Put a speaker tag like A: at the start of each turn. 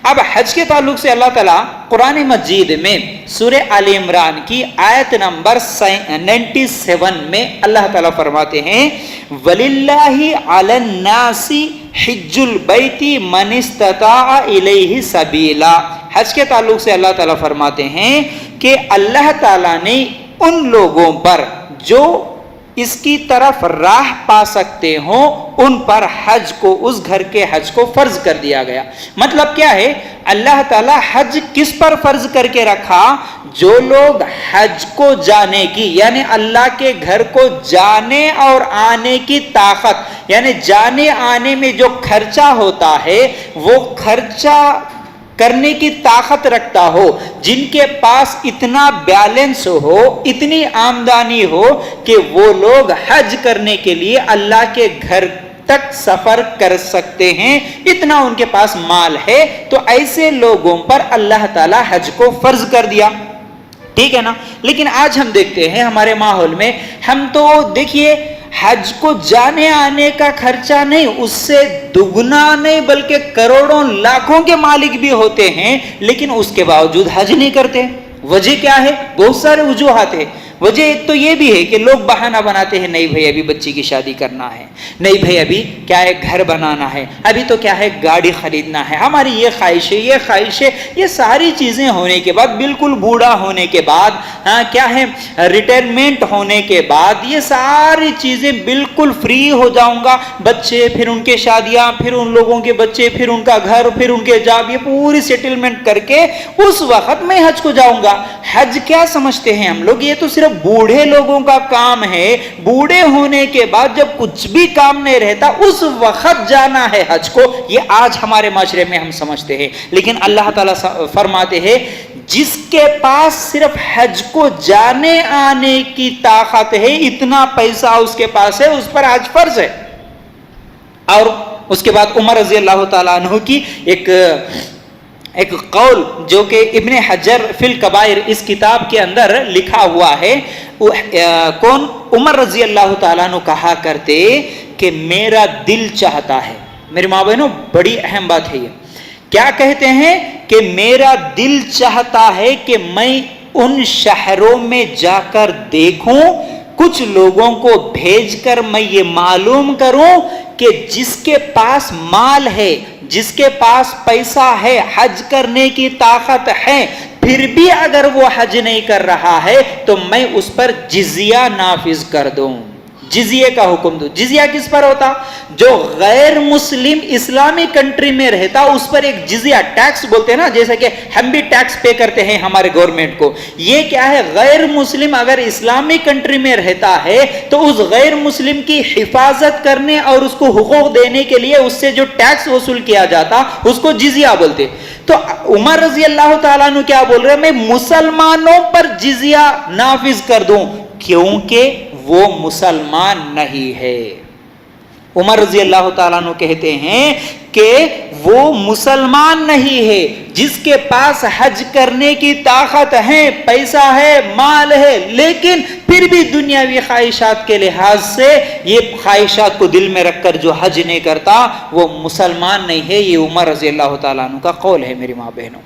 A: اب حج کے تعلق سے اللہ تعالیٰ قرآن مجید میں سورہ آل عمران کی آیت نمبر 97 میں اللہ تعالیٰ فرماتے ہیں وَلِلَّهِ عَلَى النَّاسِ حِجُّ الْبَيْتِ مَنِ اسْتَطَاعَ إِلَيْهِ سَبِيلًا۔ حج کے تعلق سے اللہ تعالیٰ فرماتے ہیں کہ اللہ تعالیٰ نے ان لوگوں پر جو اس کی طرف راہ پا سکتے ہوں ان پر حج کو، اس گھر کے حج کو فرض کر دیا گیا۔ مطلب کیا ہے؟ اللہ تعالیٰ حج کس پر فرض کر کے رکھا؟ جو لوگ حج کو جانے کی، یعنی اللہ کے گھر کو جانے اور آنے کی طاقت، یعنی جانے آنے میں جو خرچہ ہوتا ہے وہ خرچہ کرنے کی طاقت رکھتا ہو، جن کے پاس اتنا بیلنس ہو، اتنی آمدنی ہو کہ وہ لوگ حج کرنے کے لیے اللہ کے گھر تک سفر کر سکتے ہیں، اتنا ان کے پاس مال ہے، تو ایسے لوگوں پر اللہ تعالی حج کو فرض کر دیا۔ ٹھیک ہے نا؟ لیکن آج ہم دیکھتے ہیں ہمارے ماحول میں، ہم تو دیکھیے حج کو جانے آنے کا خرچہ نہیں، اس سے دگنا نہیں بلکہ کروڑوں لاکھوں کے مالک بھی ہوتے ہیں، لیکن اس کے باوجود حج نہیں کرتے۔ وجہ کیا ہے؟ بہت سارے وجوہات ہیں۔ وجہ ایک تو یہ بھی ہے کہ لوگ بہانہ بناتے ہیں، نہیں بھائی ابھی بچی کی شادی کرنا ہے، نہیں بھائی ابھی کیا ہے گھر بنانا ہے، ابھی تو کیا ہے گاڑی خریدنا ہے، ہماری یہ خواہش ہے، یہ خواہش ہے۔ یہ ساری چیزیں ہونے کے بعد، بالکل بوڑھا ہونے کے بعد، کیا ہے ریٹائرمنٹ ہونے کے بعد، یہ ساری چیزیں بالکل فری ہو جاؤں گا، بچے پھر ان کے شادیاں، پھر ان لوگوں کے بچے، پھر ان کا گھر، پھر ان کے جاب، یہ پوری سیٹلمنٹ کر کے اس وقت میں حج کو جاؤں گا۔ حج کیا سمجھتے ہیں ہم لوگ؟ یہ تو صرف بوڑھے لوگوں کا کام ہے، بوڑھے ہونے کے بعد جب کچھ بھی کام نہیں رہتا اس وقت جانا ہے حج کو، یہ آج ہمارے معاشرے میں ہم سمجھتے ہیں۔ لیکن اللہ تعالیٰ فرماتے ہیں جس کے پاس صرف حج کو جانے آنے کی طاقت ہے، اتنا پیسہ اس کے پاس ہے، اس پر حج فرض ہے۔ اور اس کے بعد عمر رضی اللہ تعالیٰ عنہ کی ایک قول جو کہ ابن حجر فی الکبائر اس کتاب کے اندر لکھا ہوا ہے، کون؟ عمر رضی اللہ تعالیٰ عنہ کہا کرتے کہ میرا دل چاہتا ہے، میرے ماں بہنوں بڑی اہم بات ہے یہ، کیا کہتے ہیں کہ میرا دل چاہتا ہے کہ میں ان شہروں میں جا کر دیکھوں، کچھ لوگوں کو بھیج کر میں یہ معلوم کروں کہ جس کے پاس مال ہے، جس کے پاس پیسہ ہے، حج کرنے کی طاقت ہے، پھر بھی اگر وہ حج نہیں کر رہا ہے تو میں اس پر جزیہ نافذ کر دوں، جزیے کا حکم دوں۔ جزیہ کس پر ہوتا؟ جو غیر مسلم اسلامی کنٹری میں رہتا اس پر ایک جزیہ، ٹیکس بولتے ہیں نا، جیسے کہ ہم بھی ٹیکس پے کرتے ہیں ہمارے گورنمنٹ کو، یہ کیا ہے؟ غیر مسلم اگر اسلامی کنٹری میں رہتا ہے تو اس غیر مسلم کی حفاظت کرنے اور اس کو حقوق دینے کے لیے اس سے جو ٹیکس وصول کیا جاتا اس کو جزیہ بولتے۔ تو عمر رضی اللہ تعالیٰ عنہ کیا بول رہے ہیں؟ میں مسلمانوں پر جزیہ نافذ کر دوں کیونکہ وہ مسلمان نہیں ہے۔ عمر رضی اللہ تعالیٰ عنہ کہتے ہیں کہ وہ مسلمان نہیں ہے، جس کے پاس حج کرنے کی طاقت ہے، پیسہ ہے، مال ہے، لیکن پھر بھی دنیاوی خواہشات کے لحاظ سے یہ خواہشات کو دل میں رکھ کر جو حج نہیں کرتا وہ مسلمان نہیں ہے۔ یہ عمر رضی اللہ تعالیٰ عنہ کا قول ہے میری ماں بہنوں۔